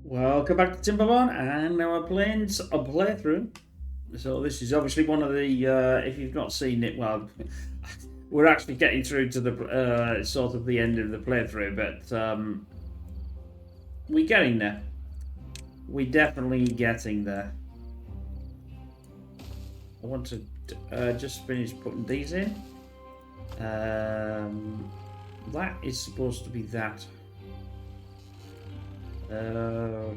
Welcome back to Timberborn, and now we're playing a playthrough. So this is obviously one of the, if you've not seen it, well, we're actually getting through to the sort of the end of the playthrough, but we're getting there. We're definitely getting there. I want to just finish putting these in. That is supposed to be that. I'll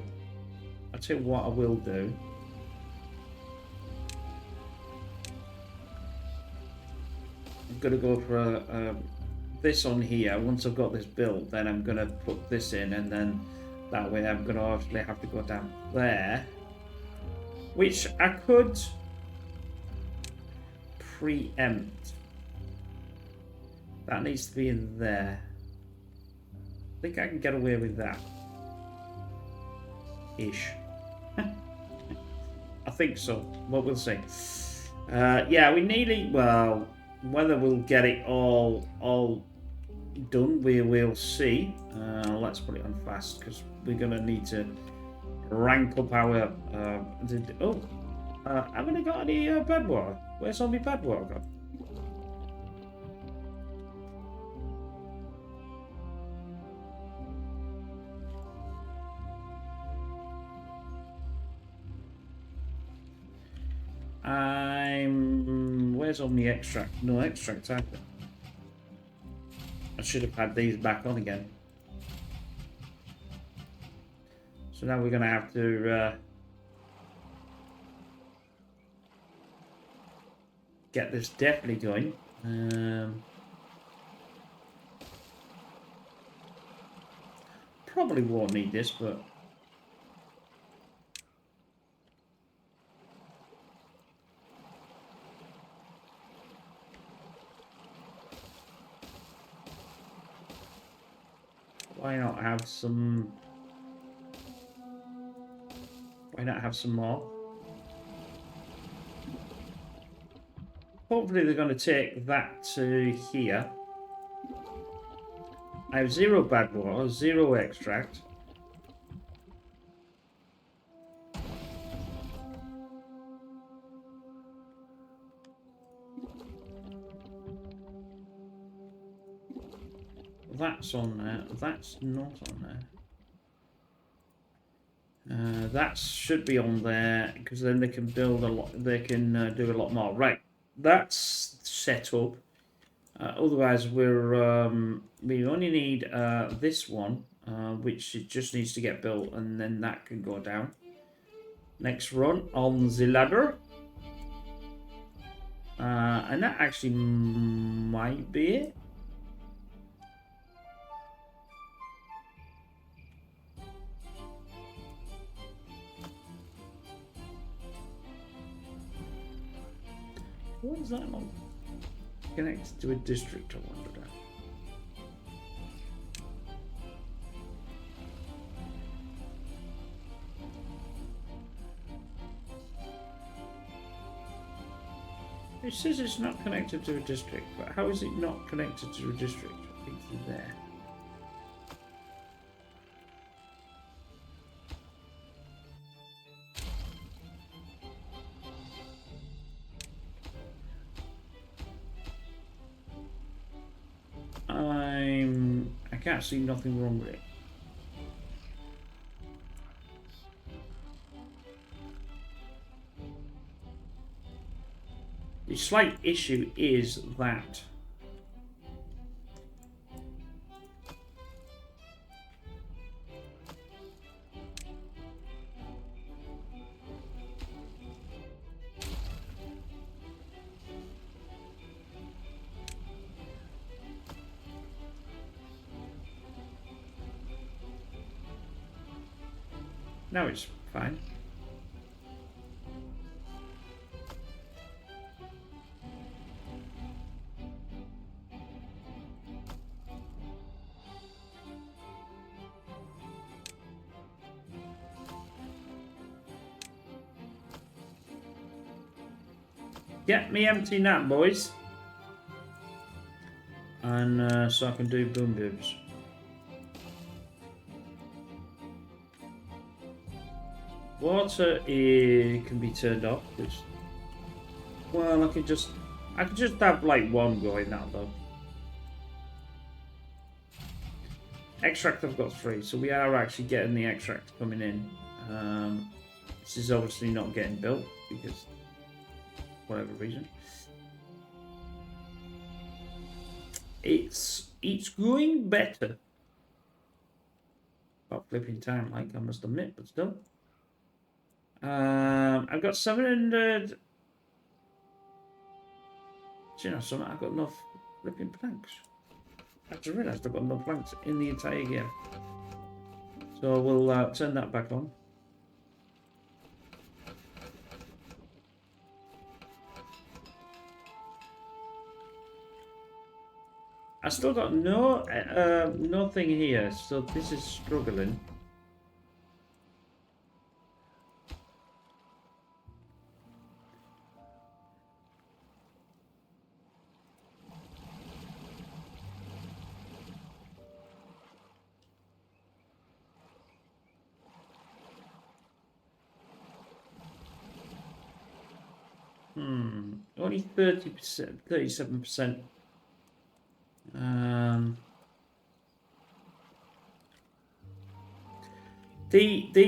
tell you what I will do. I'm going to go for this on here. Once I've got this built, then I'm going to put this in, and then that way I'm going to actually have to go down there, which I could preempt. That needs to be in there. I think I can get away with that. Ish. I think so, but we'll see. Yeah, we nearly, well, whether we'll get it all done, we will see. Let's put it on fast because we're gonna need to rank up our. Haven't I got any bad water? Where's all my bad water gone? Where's all my extract? No extract either. I should have had these back on again. So now we're going to have to get this definitely going. Probably won't need this, but why not have some? Why not have some more? Hopefully they're going to take that to here. I have 0 bad water, 0 extract. That's on there. That's not on there. That should be on there because then they can build a lot. They can do a lot more. Right, that's set up. Otherwise, we only need this one, which it just needs to get built, and then that can go down. Next run on the ladder, and that actually might be it. What is that on? Connected to a district, I wonder. It says it's not connected to a district, but how is it not connected to a district? I think it's there. I can't see nothing wrong with it. The slight issue is that now it's fine. Get me emptying that, boys. And so I can do boom boobs. Water can be turned off, which, well, I could just have like one going now though. Extract I've got 3, so we are actually getting the extract coming in. This is obviously not getting built because whatever reason. It's going better. About flipping time, like I must admit, but still. I've got 700. Do you know something? I've got enough flipping planks. I just realised I've got enough planks in the entire game. So we'll turn that back on. I still got nothing here, so this is struggling. Only 30%, 37%.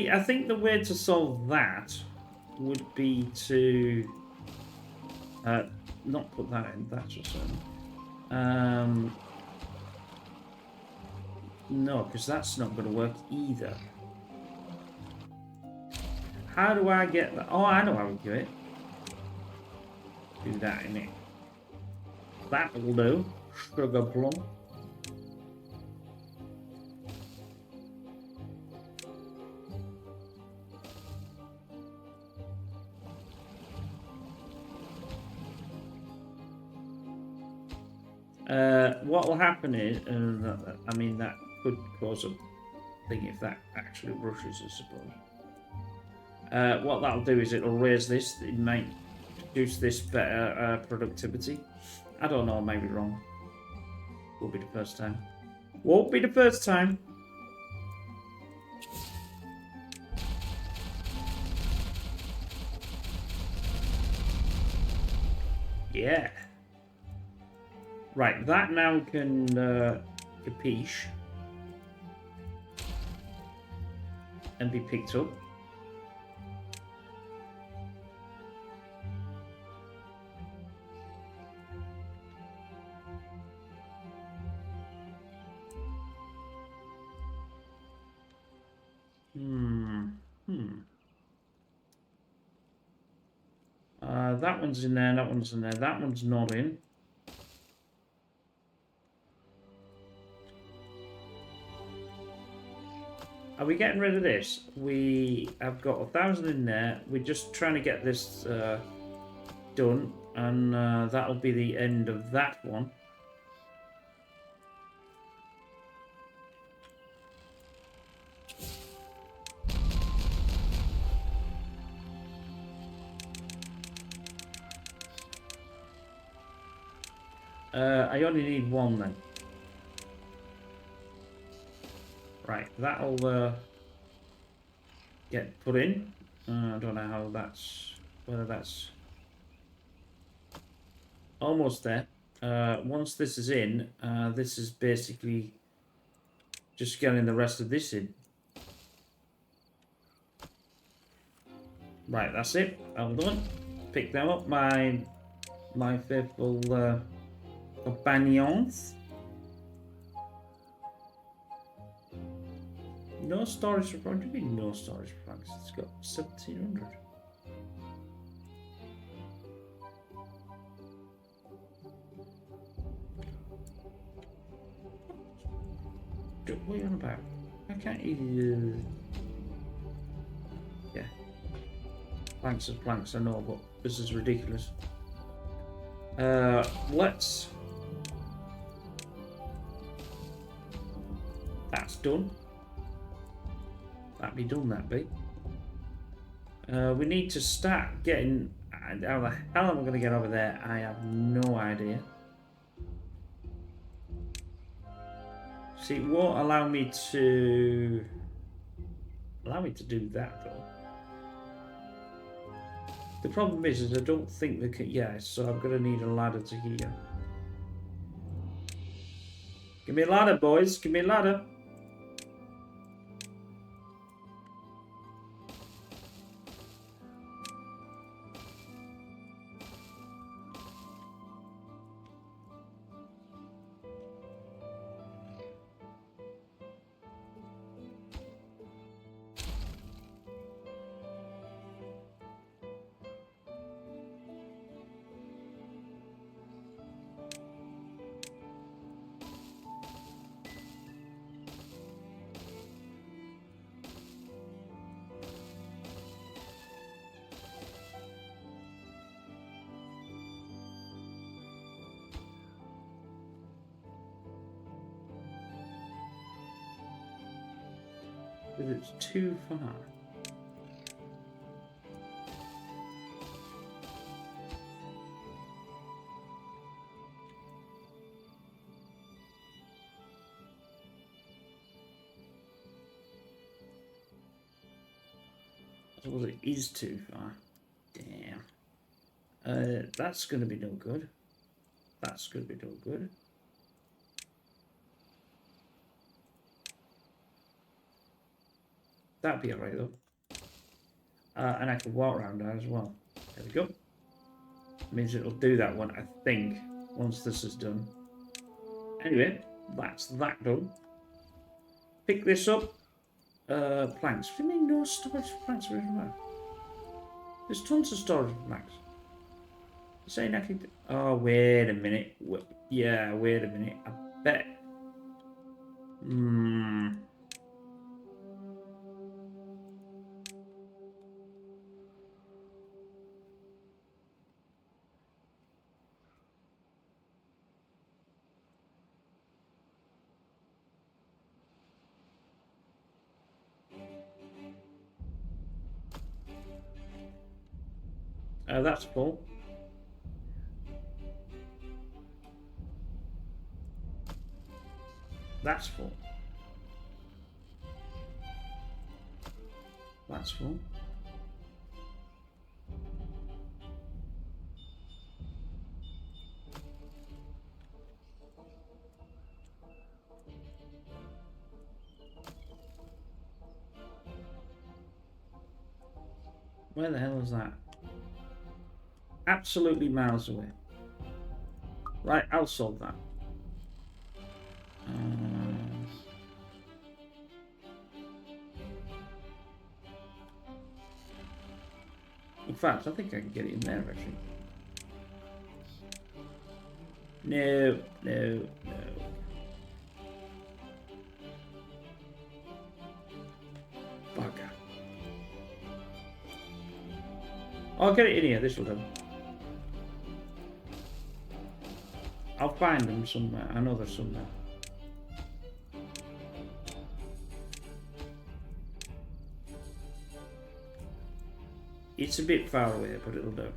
I think the way to solve that would be to not put that in. That's just no, because that's not going to work either. How do I get that? Oh, I know how we do it. Do that in it. That will do. Sugar plum. What will happen is, I mean, that could cause a thing if that actually rushes, I suppose. What that'll do is it'll raise this. It might produce this better productivity. I don't know, I may be wrong. Will be the first time. Won't be the first time. Yeah. Right, that now can capiche and be picked up. That one's in there, that one's in there, that one's not in. Are we getting rid of this? We have got 1,000 in there. We're just trying to get this done, and that'll be the end of that one. I only need one then. Right, that'll get put in. I don't know how whether that's almost there. Once this is in, this is basically just getting the rest of this in. Right, that's it. I'm done. Pick them up, my faithful companions. No storage for what do you mean no storage for planks? It's got 1,700. What are you on about? I can't even. Yeah. Planks is planks, I know, but this is ridiculous. Let's. That's done. That be done, that be. We need to start getting. How the hell am I going to get over there? I have no idea. See, it won't allow me to do that though. The problem is I don't think they can. Yeah, so I'm gonna need a ladder to here. Give me a ladder, boys. Give me a ladder. It's too far. I suppose it is too far. Damn. That's going to be no good. That's going to be no good. That'd be alright though. And I can walk around there as well. There we go. Means it'll do that one, I think, once this is done. Anyway, that's that done. Pick this up. Planks. What do you mean no storage for planks? There's tons of storage for planks. Saying I can. Oh, wait a minute. Yeah, wait a minute. I bet. That's full. That's full. That's full. Where the hell is that? Absolutely miles away. Right, I'll solve that. In fact, I think I can get it in there, actually. No, no, no. Bugger. I'll get it in here, this will do. I'll find them somewhere. I know they're somewhere. It's a bit far away, but it'll do.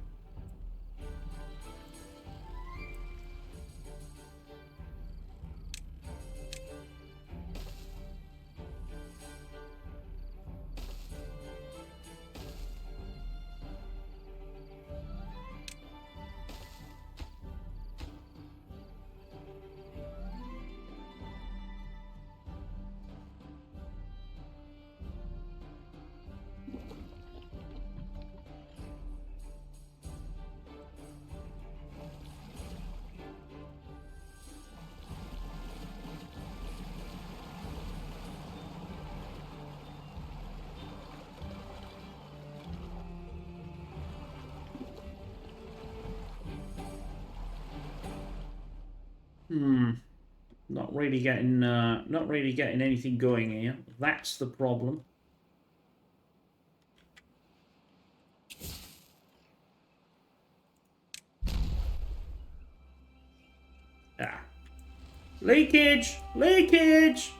Not really getting anything going here. That's the problem. Ah. Leakage! Leakage!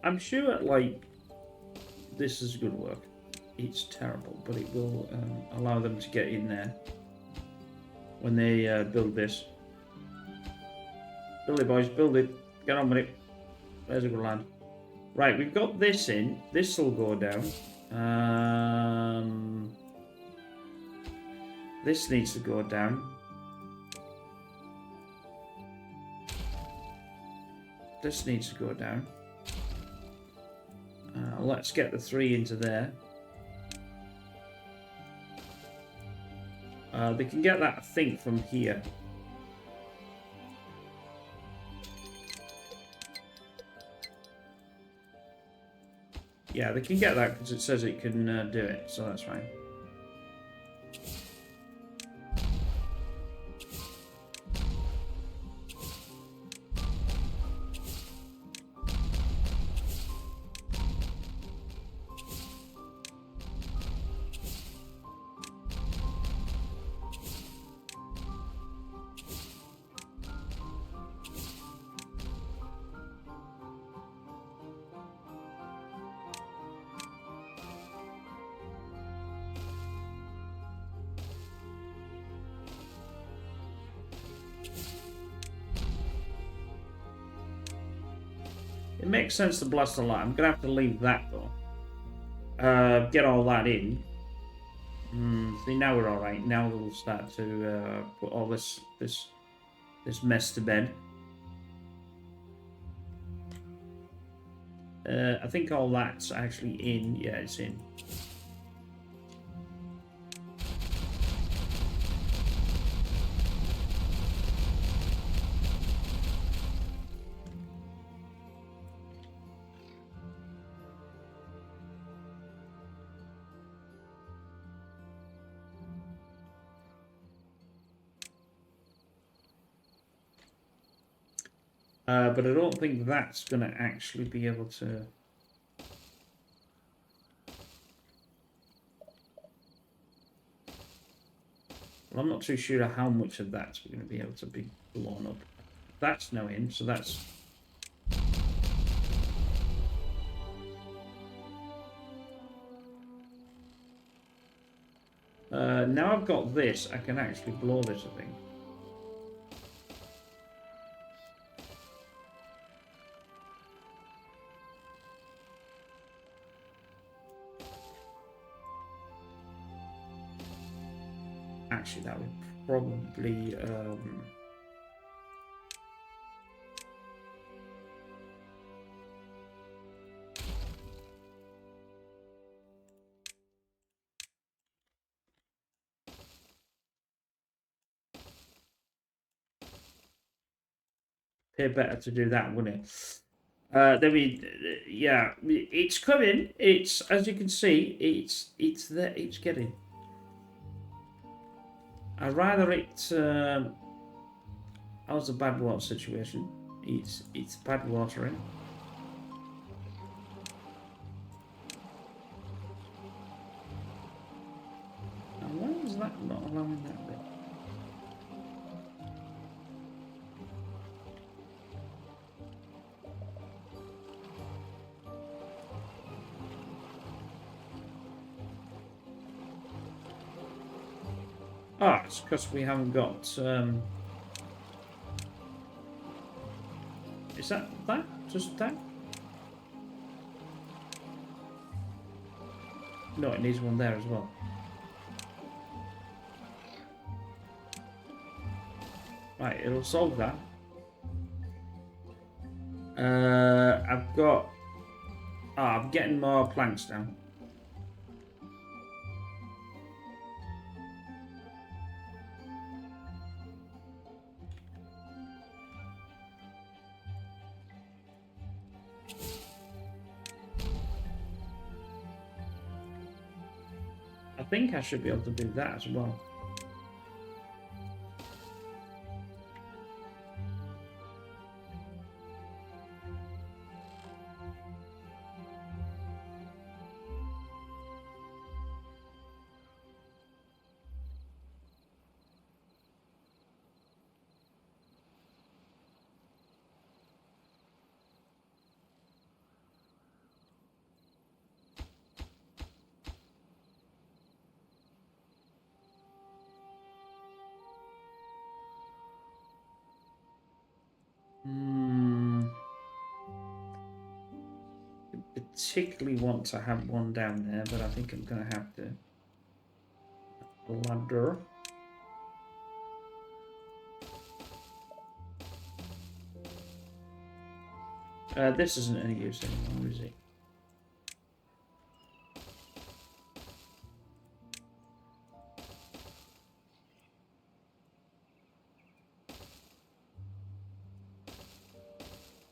I'm sure, like, this is good work. It's terrible, but it will allow them to get in there when they build this. Build it, boys, build it. Get on with it. There's a good lad. Right, we've got this in. This will go down. This needs to go down. This needs to go down. Let's get the 3 into there. They can get that, I think, from here. Yeah, they can get that because it says it can do it, so that's fine. It makes sense to blast the light. I'm going to have to leave that, though. Get all that in. See, now we're alright. Now we'll start to put all this mess to bed. I think all that's actually in. Yeah, it's in. But I don't think that's going to actually be able to... Well, I'm not too sure how much of that's going to be able to be blown up. That's no in, so that's... Now I've got this, I can actually blow this, I think. Actually, that would probably... Appear better to do that, wouldn't it? Then yeah, it's coming. It's, as you can see, it's there. It's getting. I'd rather it. How's the bad water situation? It's bad watering. And why is that not allowing that bit? Ah, it's because we haven't got. Is that just that? No, it needs one there as well. Right, it'll solve that. I've got. I'm getting more planks now. I think I should be able to do that as well. particularly want to have one down there, but I think I'm going to have to. Ladder. This isn't any use anymore, is it?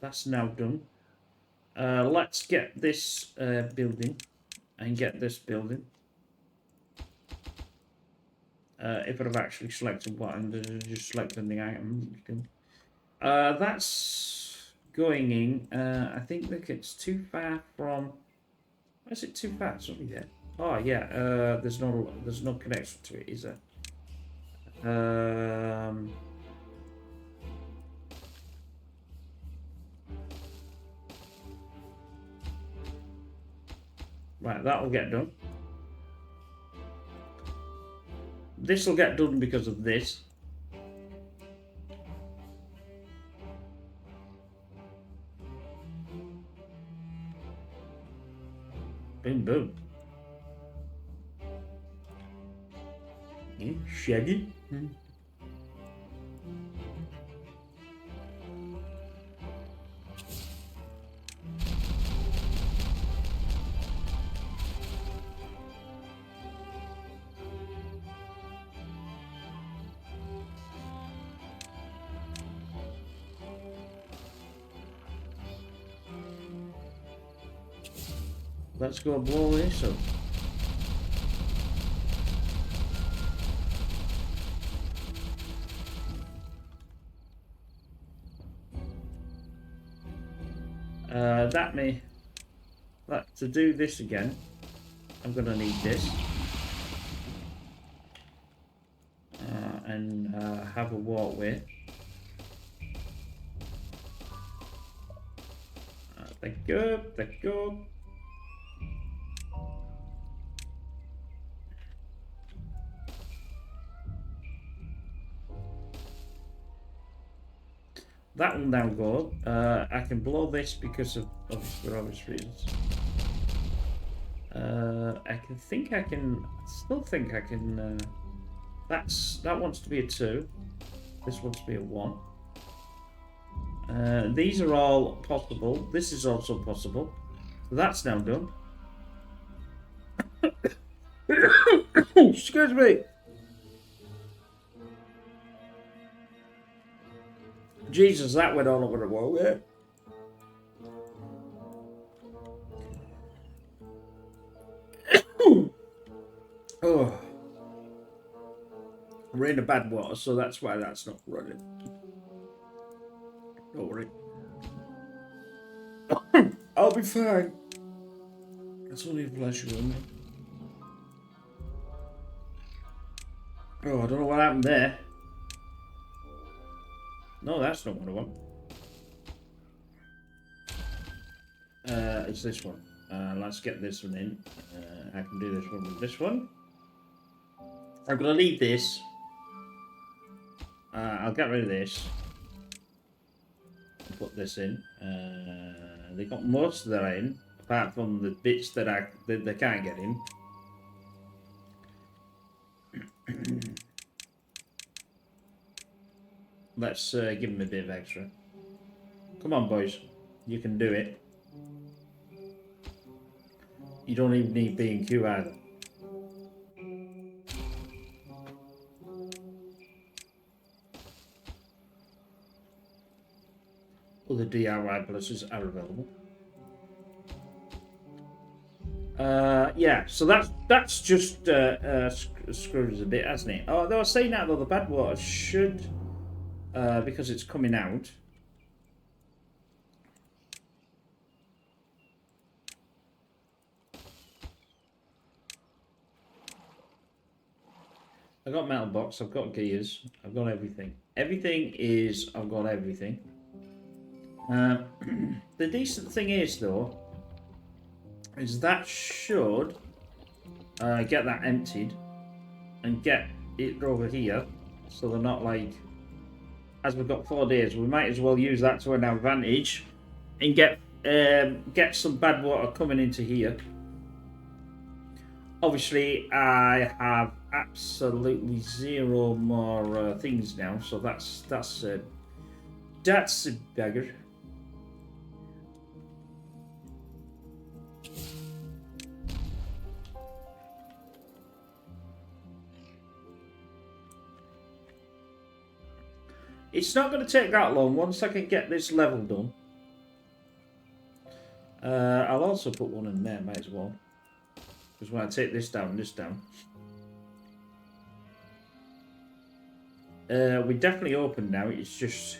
That's now done. Let's get this building and get this building. If I'd have actually selected what I'm just selecting the item. That's going in. I think that it's too far from. Why is it too far? It's only there. Oh yeah. There's no connection to it, is there? Right, that'll get done. This will get done because of this. Boom, boom. Yeah, Shaggy. Let's go blow this up. To do this again, I'm gonna need this. And have a walkway. Thank you, thank you. That will now go. I can blow this because of for obvious reasons. Still think I can. That wants to be a 2. This wants to be a 1. These are all possible. This is also possible. So that's now done. Excuse me. Jesus, that went all over the wall, yeah. Oh. We're in the bad water, so that's why that's not running. Don't worry. I'll be fine. That's only a flash of me. Oh, I don't know what happened there. No, that's not what I want. It's this one. Let's get this one in. I can do this one with this one. I'm going to leave this. I'll get rid of this. And put this in. They got most of that in, apart from the bits that they can't get in. Let's give them a bit of extra. Come on, boys. You can do it. You don't even need B&Q either. Other DIY pluses are available. Yeah, so that's just screwed us a bit, hasn't it? Oh, they were saying that though, the bad water should, because it's coming out. I've got metal box, I've got gears, I've got everything. I've got everything. The decent thing is though, is that should get that emptied and get it over here, so they're not like, as we've got 4 days, we might as well use that to an advantage and get get some bad water coming into here. Obviously, I have absolutely zero more things now, so that's a beggar. It's not going to take that long once I can get this level done. I'll also put one in there, might as well. Because when I take this down, we definitely open now. It's just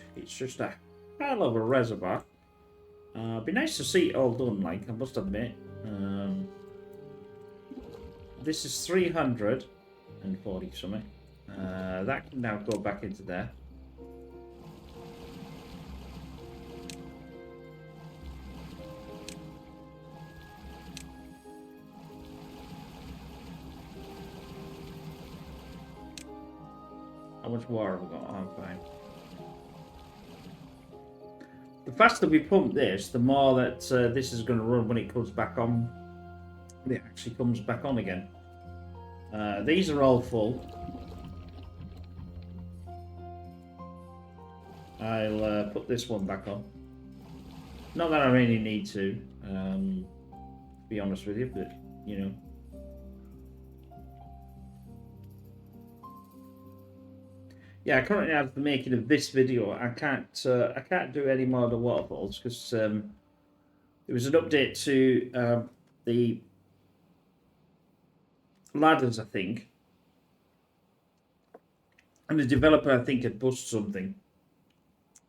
a hell of a reservoir. It'd be nice to see it all done, like, I must admit. This is 340 something. That can now go back into there. How much water have we got? I'm fine. The faster we pump this, the more that this is going to run when it comes back on. It actually comes back on again. These are all full. I'll put this one back on. Not that I really need to be honest with you, but you know. Yeah, currently after the making of this video, I can't do any more of the waterfalls because there was an update to the ladders, I think, and the developer, I think, had bust something,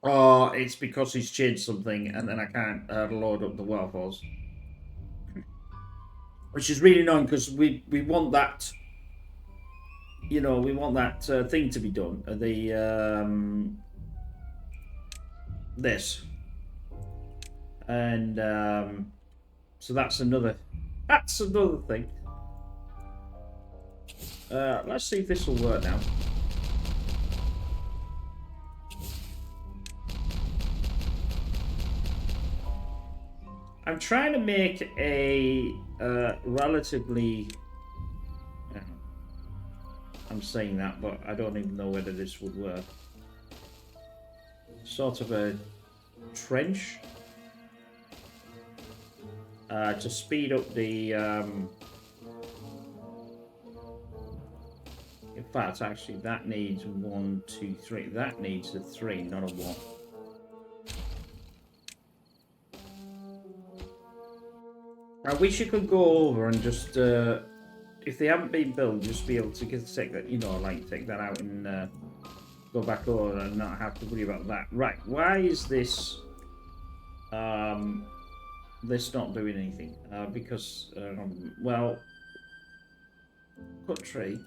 or it's because he's changed something, and then I can't load up the waterfalls, which is really annoying because we want that. You know, we want that thing to be done. This, and so that's another thing. Let's see if this will work now. I'm trying to make a relatively. I'm saying that, but I don't even know whether this would work. Sort of a trench to speed up the. In fact, actually, that needs 1, 2, 3. That needs a 3, not a 1. I wish you could go over and just. If they haven't been built, just be able to take that, you know, like take that out and go back over and not have to worry about that. Right? Why is this this not doing anything? Because well, cut tree.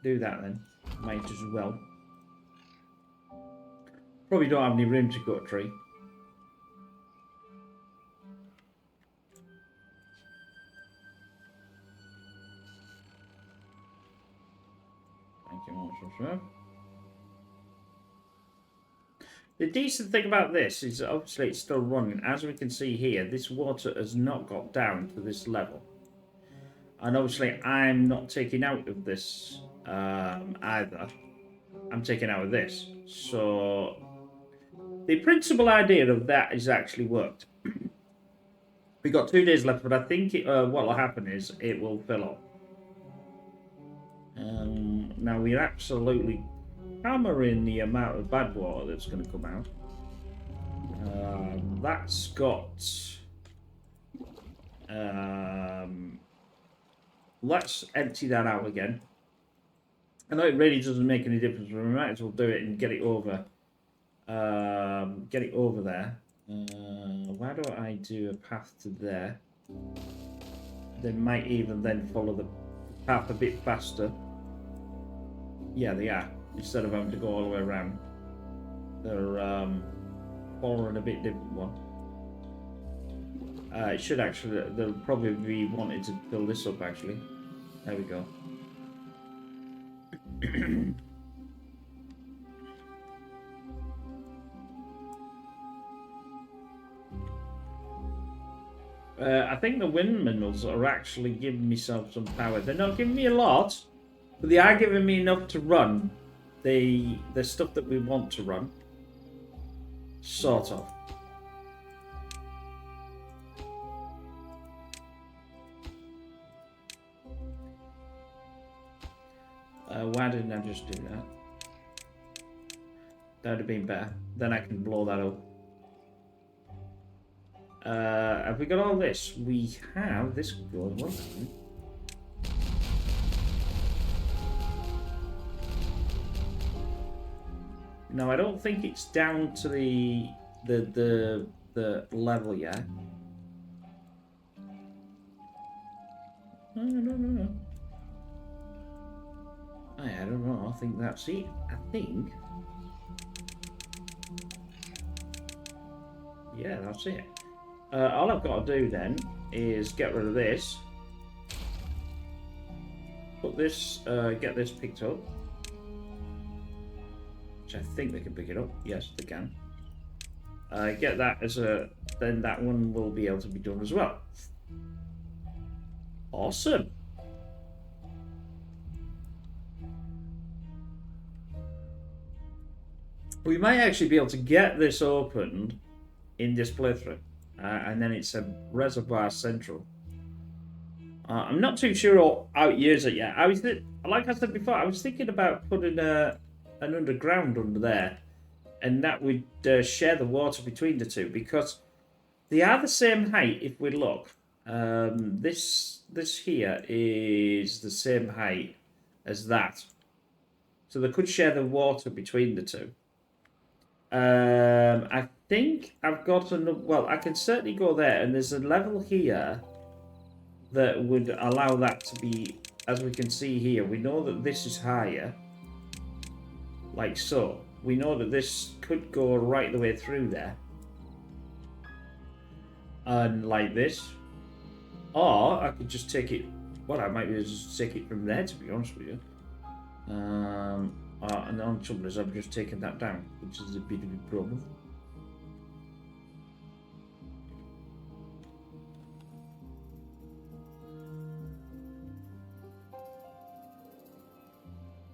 Do that then. Might as well. Probably don't have any room to cut a tree. The decent thing about this is obviously it's still running. As we can see here, this water has not got down to this level. And obviously I'm not taking out of this either. I'm taking out of this. So the principal idea of that has actually worked. We got 2 days left, but I think what will happen is it will fill up. Now we're absolutely hammering the amount of bad water that's going to come out. That's got. Let's empty that out again. I know it really doesn't make any difference, but we might as well do it and get it over. Get it over there. Why don't I do a path to there? They might even then follow the path a bit faster. Yeah, they are. Instead of having to go all the way around, they're following a bit different one. It should actually. They'll probably be wanting to fill this up. Actually, there we go. I think the windmills are actually giving me some power. They're not giving me a lot, but they are giving me enough to run the stuff that we want to run. Sort of. Why didn't I just do that? That would have been better. Then I can blow that up. Have we got all this? We have. This could go as well. No, I don't think it's down to the level yet. No. I don't know. I think that's it. I think. Yeah, that's it. All I've got to do then is get rid of this. Put this, get this picked up. Which I think they can pick it up. Yes, they can. Get that as a... Then that one will be able to be done as well. Awesome. We might actually be able to get this opened in this playthrough. And then it's a reservoir central. I'm not too sure how it uses it yet. Like I said before, I was thinking about putting an underground under there. And that would share the water between the two. Because they are the same height if we look. This here is the same height as that. So they could share the water between the two. I think I've got enough. Well, I can certainly go there, and there's a level here that would allow that to be, as we can see here. We know that this is higher, like so. We know that this could go right the way through there, and like this, or I could just take it. Well, I might be able to just take it from there, to be honest with you. And the only trouble is I've just taken that down, which is a bit of a problem.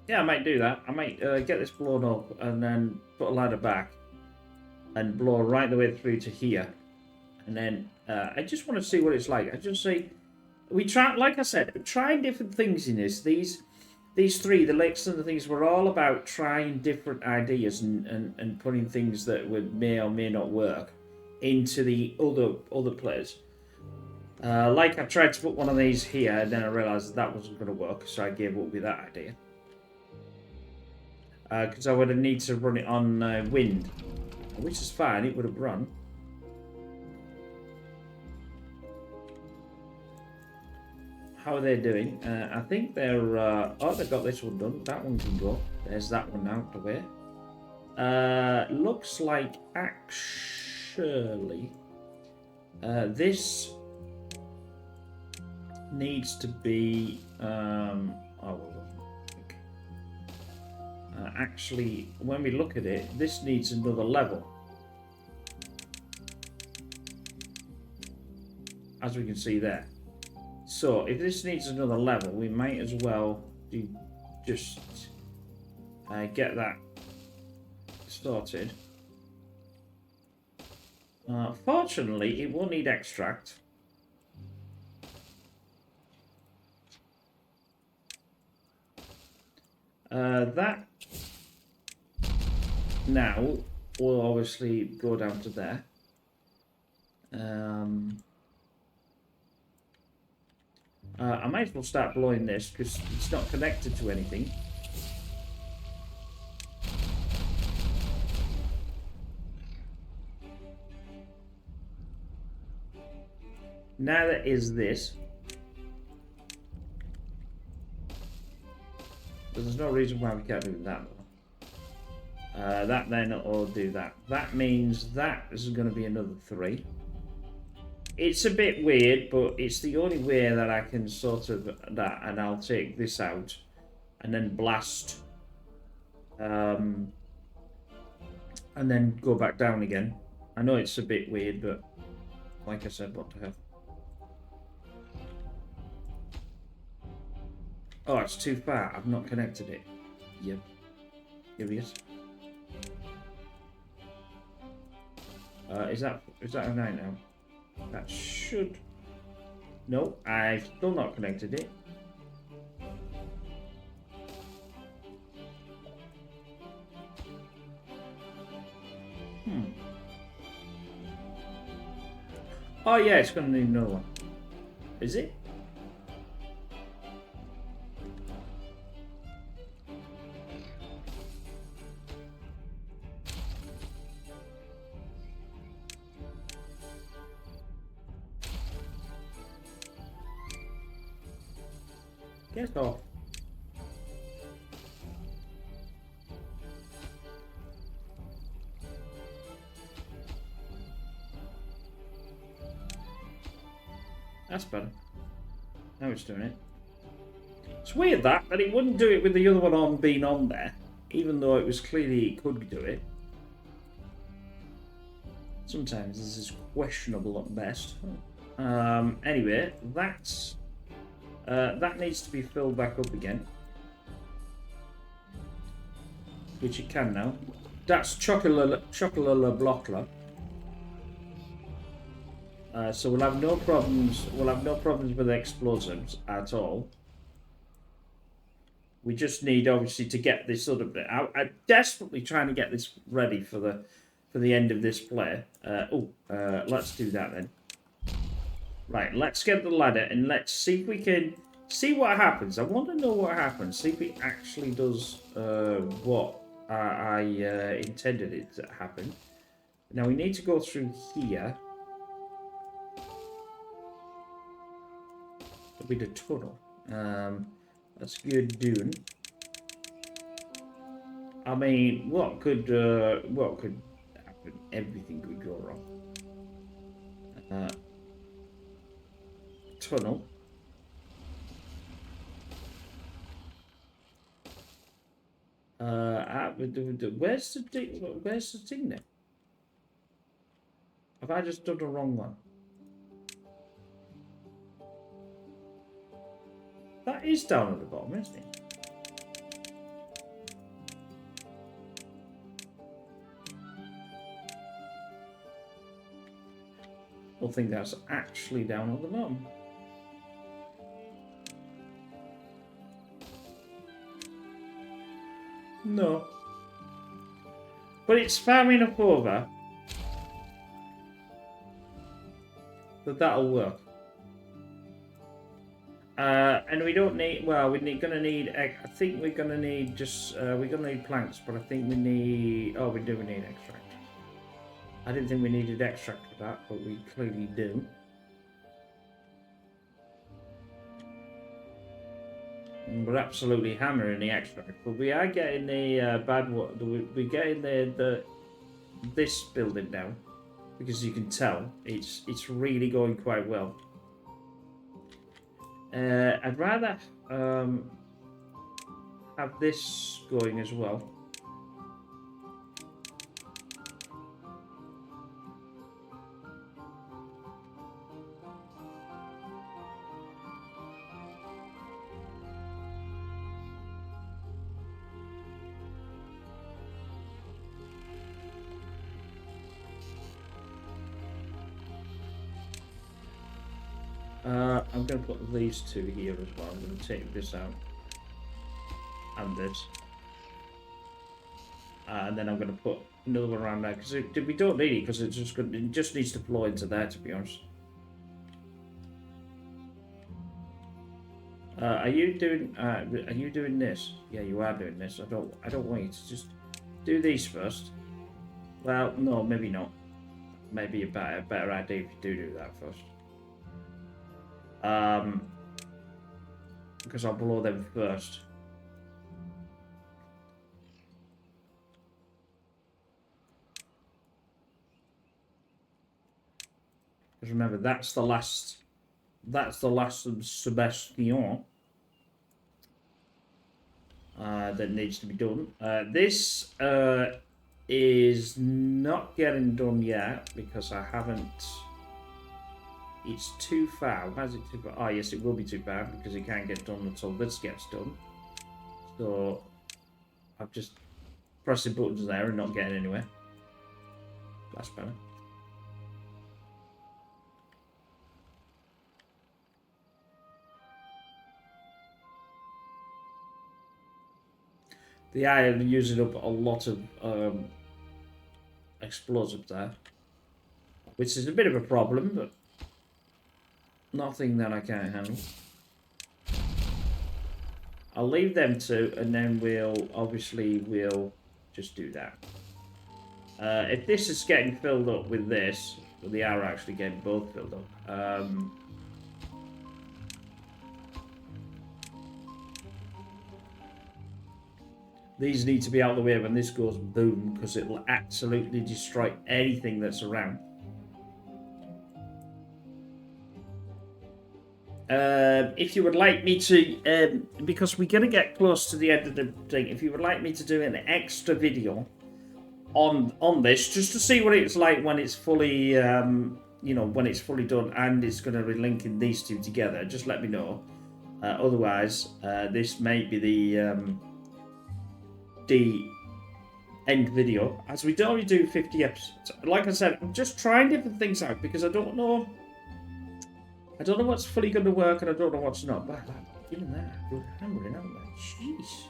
Yeah, I might do that. I might get this blown up and then put a ladder back and blow right the way through to here. And then I just want to see what it's like. I just say, we try, like I said, trying different things in this. These three, the lakes and the things, were all about trying different ideas and putting things that may or may not work into the other players. Like I tried to put one of these here, and then I realised that wasn't going to work, so I gave up with that idea. Because I would have needed to run it on wind, which is fine, it would have run. How are they doing? I think they're... oh, they've got this one done. That one can go. There's that one out the way. Looks like actually... this needs to be... actually, when we look at it, this needs another level. As we can see there. So, if this needs another level, we might as well just get that sorted. Fortunately, it will need extract. That now will obviously go down to there. I might as well start blowing this because it's not connected to anything. Now that is this. But there's no reason why we can't do that. That then will do that. That means that is going to be another 3. It's a bit weird, but it's the only way that I can sort of that, and I'll take this out and then blast and then go back down again. I know it's a bit weird, but like I said, what the hell. Oh, it's too far. I've not connected it. Yep. Here he is. Is that a 9 now? That should... No, I've still not connected it. Oh yeah, it's going to need another one. Is it? Get off. That's better. Now it's doing it. It's weird that it wouldn't do it with the other one on being on there, even though it was clearly it could do it. Sometimes this is questionable at best. Anyway, that needs to be filled back up again, which it can now. That's chocolate blockler. So we'll have no problems. We'll have no problems with explosives at all. We just need, obviously, to get this sort of. I'm desperately trying to get this ready for the end of this play. Let's do that then. Right, let's get the ladder and let's see if we can see what happens. I want to know what happens. See if it actually does what I intended it to happen. Now we need to go through here. With a tunnel. That's good doing. I mean, what could happen? Everything could go wrong. Tunnel. Where's the thing then? Have I just done the wrong one? That is down at the bottom, isn't it? I think that's actually down at the bottom. No. But it's far enough over that'll work. And we don't need, well, we're gonna need, I think we're gonna need just, we're gonna need planks, but I think we need, oh, we do need extract. I didn't think we needed extract for that, but we clearly do. And we're absolutely hammering the extract, but we are getting the bad one, we're getting this building now, because you can tell, it's really going quite well. I'd rather have this going as well. I'm going to put these two here as well. I'm going to take this out and this, and then I'm going to put another one around there because we don't need it because it just needs to flow into there. To be honest, are you doing this? Yeah, you are doing this. I don't want you to just do these first. Well, no, maybe not. Maybe a better idea if you do that first. Because I'll blow them first. Because remember, that's the last of Sebastian that needs to be done. This is not getting done yet because I haven't it's too far. Why is it too far? Oh, yes, it will be too far because it can't get done until this gets done. So I've just pressing buttons there and not getting anywhere. That's better. The iron using up a lot of explosives there, which is a bit of a problem, but nothing that I can't handle. I'll leave them two, and then we'll just do that. If this is getting filled up with this, well, they are actually getting both filled up. These need to be out of the way when this goes boom, because it will absolutely destroy anything that's around. If you would like me to, because we're going to get close to the end of the thing, if you would like me to do an extra video on this, just to see what it's like when it's fully, when it's fully done, and it's going to be linking these two together, just let me know. Otherwise, this may be the end video, as we only do 50 episodes. Like I said, I'm just trying different things out because I don't know what's fully going to work and I don't know what's not. But given that, we're hammering, aren't we? Jeez.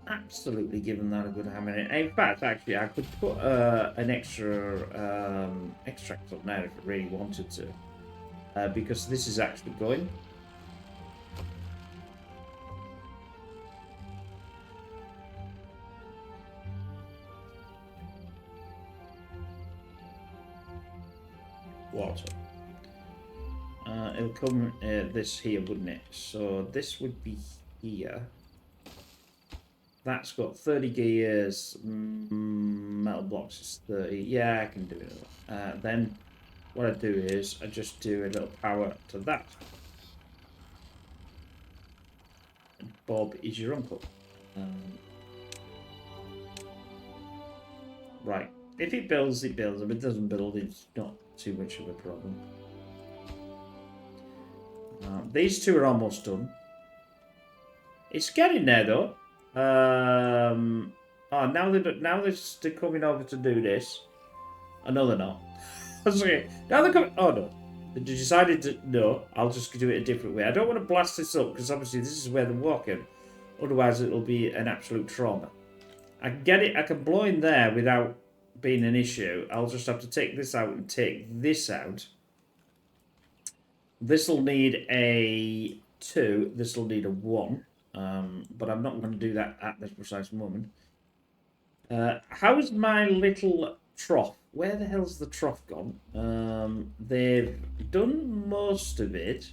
Absolutely giving that a good hammering. In fact, actually, I could put an extra extract on there if I really wanted to. Because this is actually going. Water. It'll come this here, wouldn't it? So this would be here. That's got 30 gears. Metal blocks is 30. Yeah, I can do it. Then what I do is I just do a little power to that. And Bob is your uncle. Right. If it builds, it builds. If it doesn't build, it's not too much of a problem. These two are almost done. It's getting there though. Now they're coming over to do this. Oh, no, they're not. Okay. Now they're coming. Oh no, they decided to. No, I'll just do it a different way. I don't want to blast this up because obviously this is where they're walking. Otherwise, it'll be an absolute trauma. I can get it. I can blow in there without being an issue. I'll just have to take this out and take this out. This will need a 2. This will need a 1. But I'm not going to do that at this precise moment. How's my little trough? Where the hell's the trough gone? They've done most of it.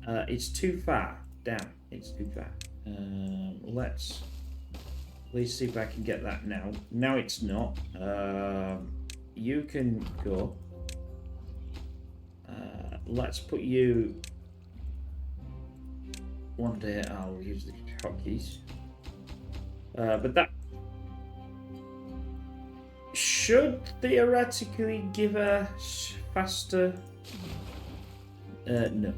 It's too far down. It's too far. Let's see if I can get that now. Now it's not. You can go. Let's put you. One day I'll use the hotkeys. But that should theoretically give a faster. No.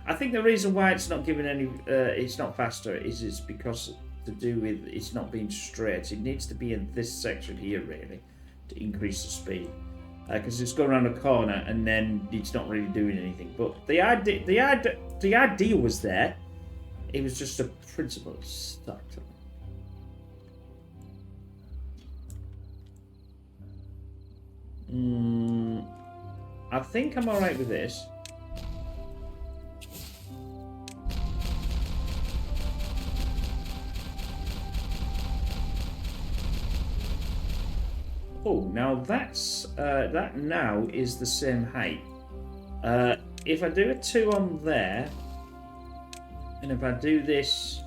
I think the reason why it's not giving any, it's not faster, is because to do with it's not being straight. It needs to be in this section here really to increase the speed, because it's going around a corner and then it's not really doing anything. But the idea was there. It was just a principle stuck. I think I'm alright with this. Oh, now that's that now is the same height. If I do a 2 on there, and if I do this,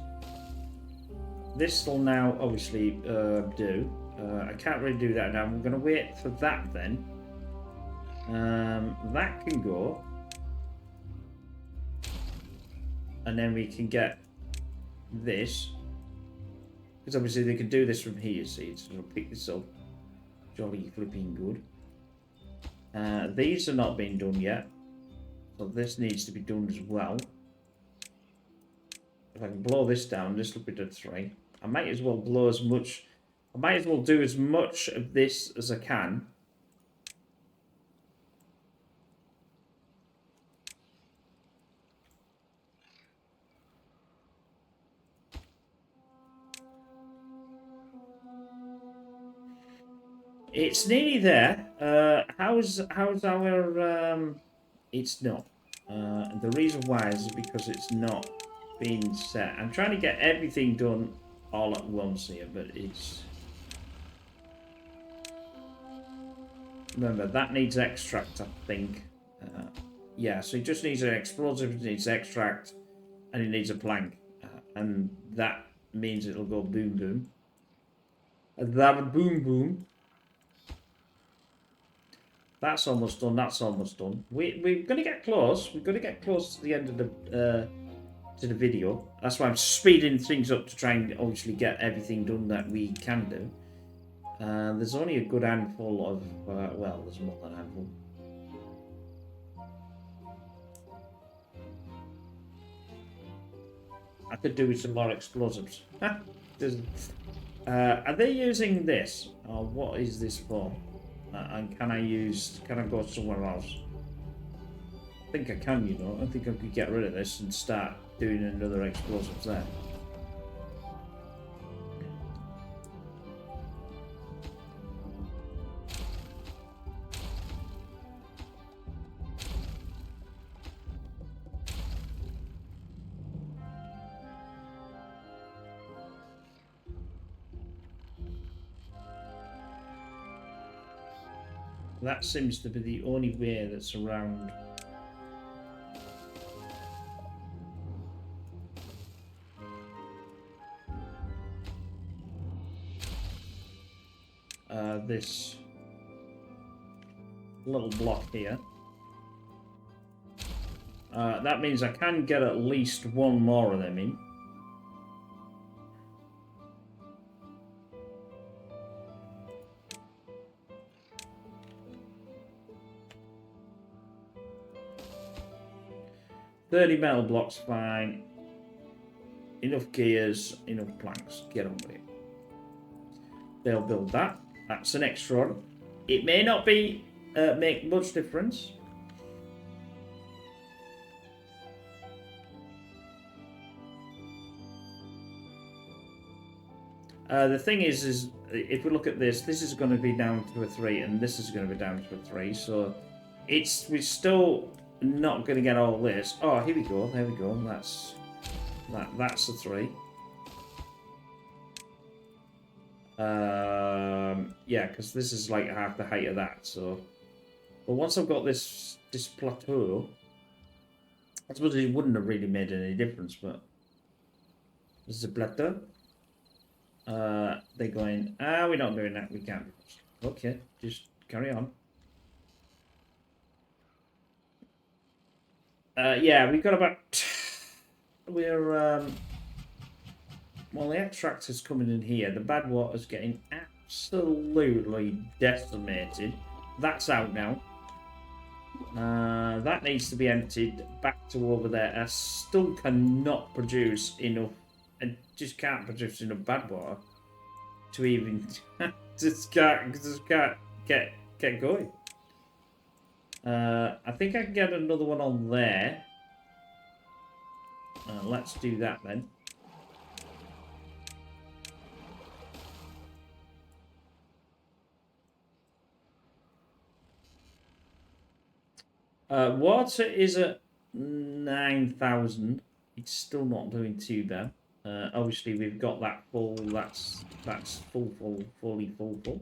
this will now obviously do. I can't really do that now. I'm going to wait for that then. That can go. And then we can get this. Because obviously they could do this from here, see, so it'll pick this up. Jolly flipping good. These are not being done yet. So this needs to be done as well. If I can blow this down, this will be done 3. I might as well blow as much... I might as well do as much of this as I can. It's nearly there. How's our... It's not. The reason why is because it's not being set. I'm trying to get everything done all at once here, but it's... Remember, that needs extract, I think. Yeah, so it just needs an explosive, it needs extract, and it needs a plank. And that means it'll go boom boom. That boom boom. That's almost done. That's almost done. We're going to get close. We're going to get close to the end of the video. That's why I'm speeding things up to try and obviously get everything done that we can do. There's only a good handful of... well, there's more than a handful. I could do with some more explosives. Are they using this? Or what is this for? And can I go somewhere else? I think I can, you know. I think I could get rid of this and start doing another explosives there. That seems to be the only way that's around. This little block here. That means I can get at least one more of them in. $30 metal blocks, fine. Enough gears, enough planks. Get on with it. They'll build that. That's an extra one. It may not be make much difference. The thing is if we look at this, this is going to be down to a 3, and this is going to be down to a 3. So we're still not going to get all this. Oh, here we go. There we go. That's a 3. Yeah, because this is like half the height of that. So, but once I've got this plateau, I suppose it wouldn't have really made any difference. But this is a plateau. They're going. We're not doing that. We can't. Okay, just carry on. Yeah, we've got about. We're well, the extractor's coming in here. The bad water's getting absolutely decimated. That's out now. That needs to be emptied back to over there. I still cannot produce enough. I just can't produce enough bad water to even just can't get going. I think I can get another one on there. Let's do that then. Water is at 9,000. It's still not doing too bad. Obviously, we've got that full. That's fully full.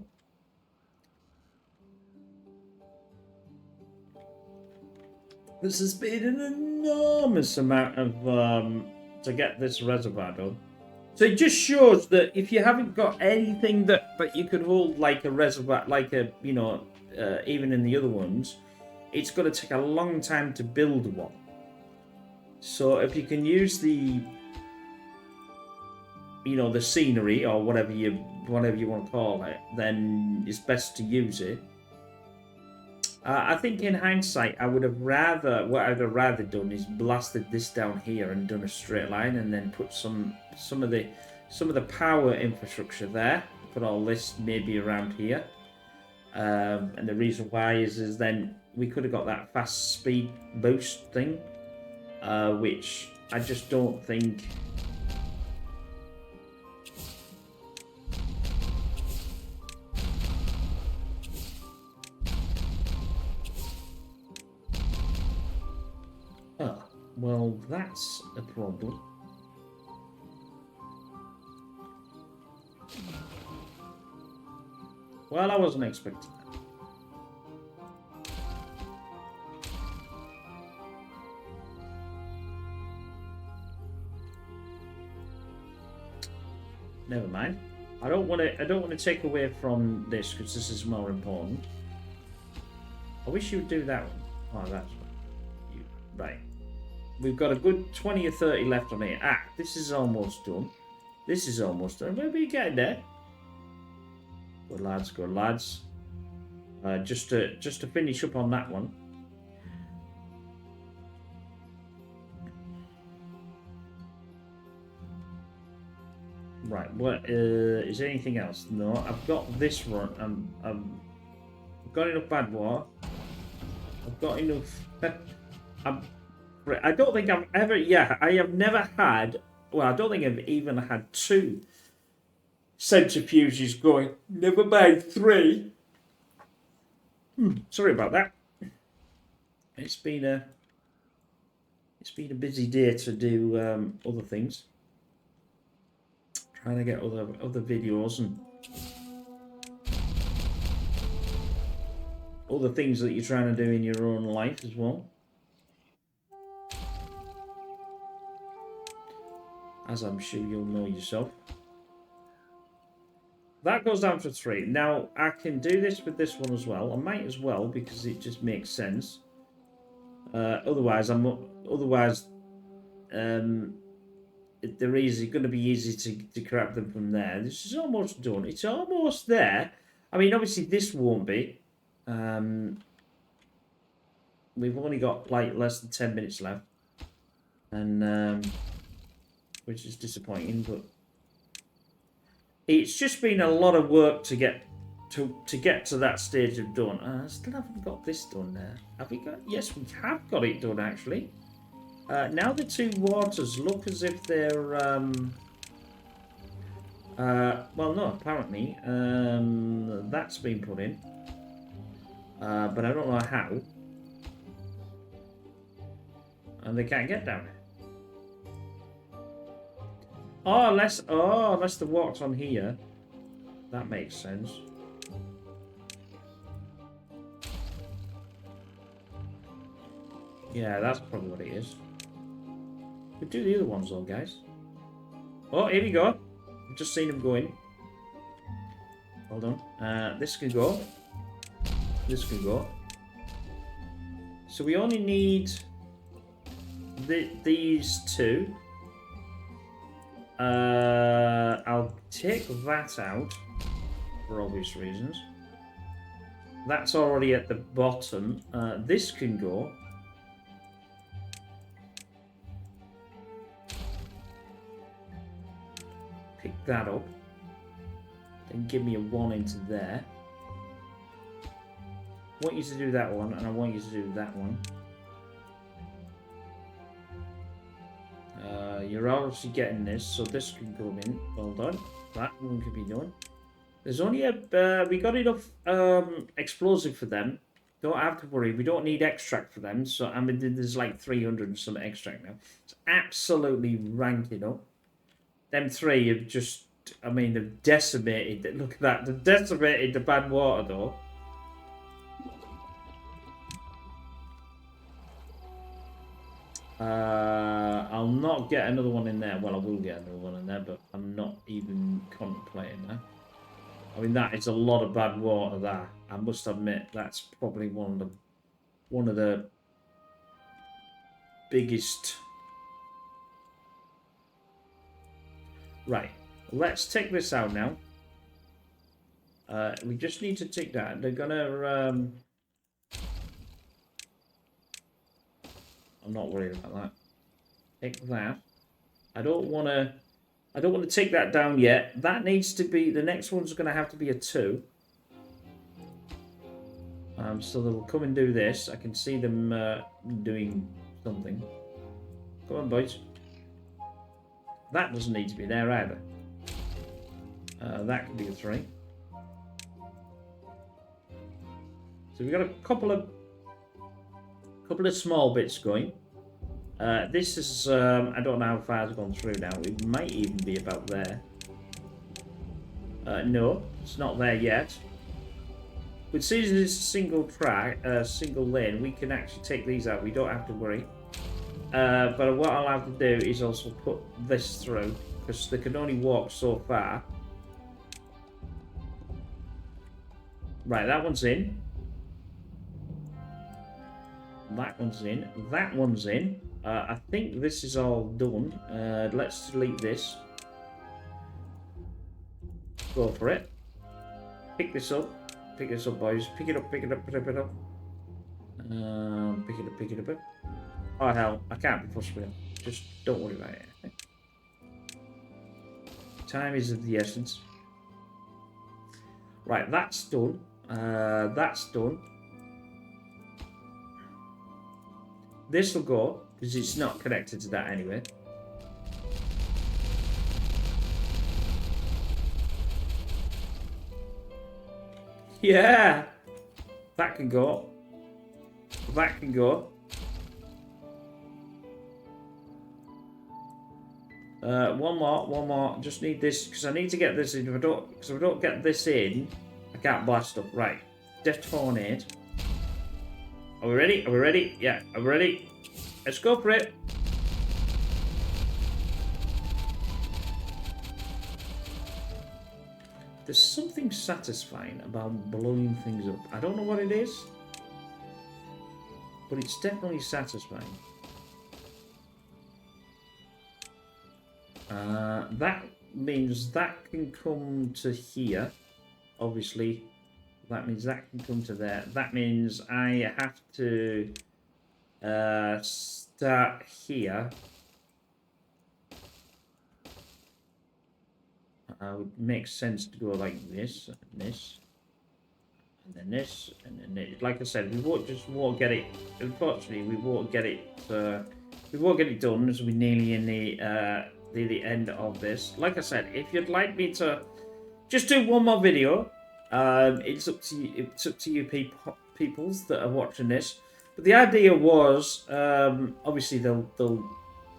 This has been an enormous amount of to get this reservoir done. So it just shows that if you haven't got anything that you could hold like a reservoir, like a even in the other ones, it's going to take a long time to build one. So if you can use the you know, the scenery or whatever you want to call it, then it's best to use it. I think in hindsight, I would have rather, what I'd have rather done is blasted this down here and done a straight line, and then put some of the power infrastructure there. Put all this maybe around here. And the reason why is then we could have got that fast speed boost thing, which I just don't think. Oh, well, that's a problem. Well, I wasn't expecting that. Never mind. I don't want to take away from this because this is more important. I wish you would do that one. Oh, that's you. Right. We've got a good 20 or 30 left on here. Ah, this is almost done. This is almost done. Maybe you're getting there. Good lads, good lads. Just to finish up on that one. Right, what is there anything else? No, I've got this one. I've got enough bad water. I've got enough. I don't think I've ever. Yeah, I have never had. Well, I don't think I've even had 2 centrifuges going. Never mind 3. Sorry about that. It's been a busy day to do other things. Trying to get other videos and other things that you're trying to do in your own life as well. As I'm sure you'll know yourself. That goes down to 3. Now, I can do this with this one as well. I might as well because it just makes sense. Otherwise, they're easy. Going to be easy to grab them from there. This is almost done. It's almost there. I mean, obviously this won't be. We've only got like less than 10 minutes left, and which is disappointing. But it's just been a lot of work to get to that stage of done. I still haven't got this done there. Have we got? Yes, we have got it done actually. Now the 2 waters look as if they're well, no, apparently that's been put in, but I don't know how, and they can't get down there. Oh, unless the water's on here. That makes sense. Yeah, that's probably what it is. We'll do the other ones though, guys. Oh, here we go. I've just seen them go in. Hold on. This can go. This can go. So we only need these 2. I'll take that out for obvious reasons. That's already at the bottom. This can go. Pick that up. Then give me a 1 into there. I want you to do that one, and I want you to do that one. You're obviously getting this, so this can go in. Well done. That one can be done. There's only we got enough explosive for them. Don't have to worry. We don't need extract for them. So I mean, there's like 300 and some extract now. It's absolutely ranking up. Them 3 have just, I mean, they've decimated. Look at that. They've decimated the bad water though. I'll not get another one in there. Well, I will get another one in there, but I'm not even contemplating that. I mean, that is a lot of bad water. That I must admit, that's probably one of the biggest. Right. Let's take this out now. We just need to take that. They're gonna. I'm not worried about that. Take that. I don't want to take that down yet. That needs to be. The next one's going to have to be a 2. So they'll come and do this. I can see them doing something. Come on, boys. That doesn't need to be there either. That can be a 3. So we've got a couple of small bits going. This is I don't know how far it's gone through now. It might even be about there. No, it's not there yet. But since it's a single track, single lane, we can actually take these out. We don't have to worry. But what I'll have to do is also put this through, because they can only walk so far. Right, that one's in. That one's in. That one's in. I think this is all done. Let's delete this. Go for it. Pick this up. Pick this up, boys. Pick it up, pick it up, pick it up. Pick it up, pick it up. Oh, hell. I can't be fussed with it. Just don't worry about it. Time is of the essence. Right, that's done. That's done. This will go, because it's not connected to that anyway. Yeah! That can go. That can go. One more. Just need this, because I need to get this in. If I don't get this in, I can't blast up. Right. Detonate. Are we ready? Are we ready? Yeah, are we ready? Let's go for it. There's something satisfying about blowing things up. I don't know what it is, but it's definitely satisfying. That means that can come to here. Obviously, that means that can come to there. That means I have to start here. Would make sense to go like this, and this, and then this, and then this. Like I said, we won't get it. Unfortunately, we won't get it. We won't get it done as we're nearly in the end of this. Like I said, if you'd like me to just do one more video, it's up to you. It's up to you peoples that are watching this. But the idea was, obviously they'll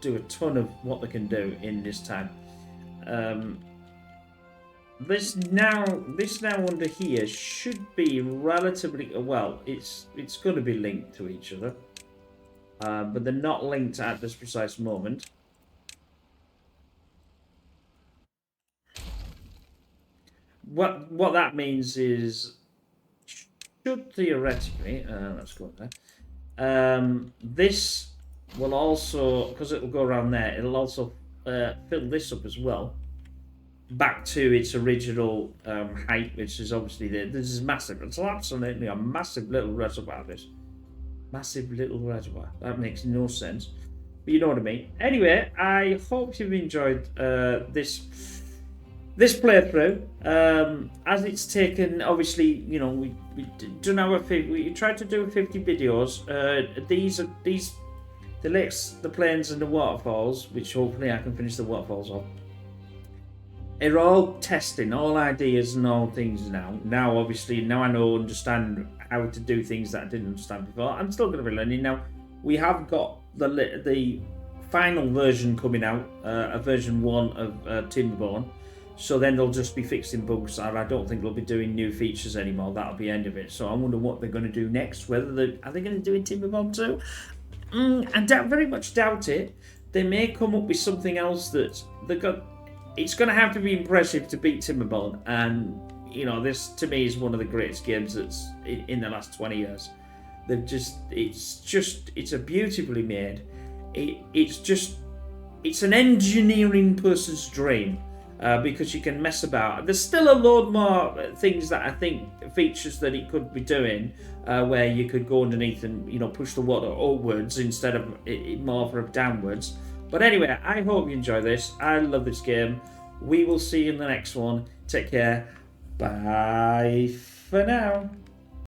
do a ton of what they can do in this time. This now under here should be relatively well. It's going to be linked to each other, but they're not linked at this precise moment. What that means is, should theoretically, let's go there. This will also, because it will go around there, it'll also fill this up as well, back to its original height, which is obviously there. This is massive. It's absolutely a massive little reservoir. This massive little reservoir. That makes no sense, but you know what I mean. Anyway, I hope you've enjoyed this playthrough. As it's taken, obviously, you know, we done our we tried to do 50 videos. The lakes, the plains, and the waterfalls, which hopefully I can finish the waterfalls off. They're all testing, all ideas and all things now. Now, obviously, now I understand how to do things that I didn't understand before. I'm still going to be learning. Now, we have got the final version coming out, a version 1 of Timberborn. So then they'll just be fixing bugs, and I don't think they'll be doing new features anymore. That'll be the end of it. So I wonder what they're going to do next. Whether are they going to do in Timberborn too? I very much doubt it. They may come up with something else that they got. It's going to have to be impressive to beat Timberborn, and you know, this to me is one of the greatest games that's in the last 20 years. It's a beautifully made. It's an engineering person's dream. because you can mess about. There's still a load more things that I think features that it could be doing, where you could go underneath and push the water upwards instead of it more from downwards. But anyway, I hope you enjoy this. I love this game. We will see you in the next one. Take care. Bye for now.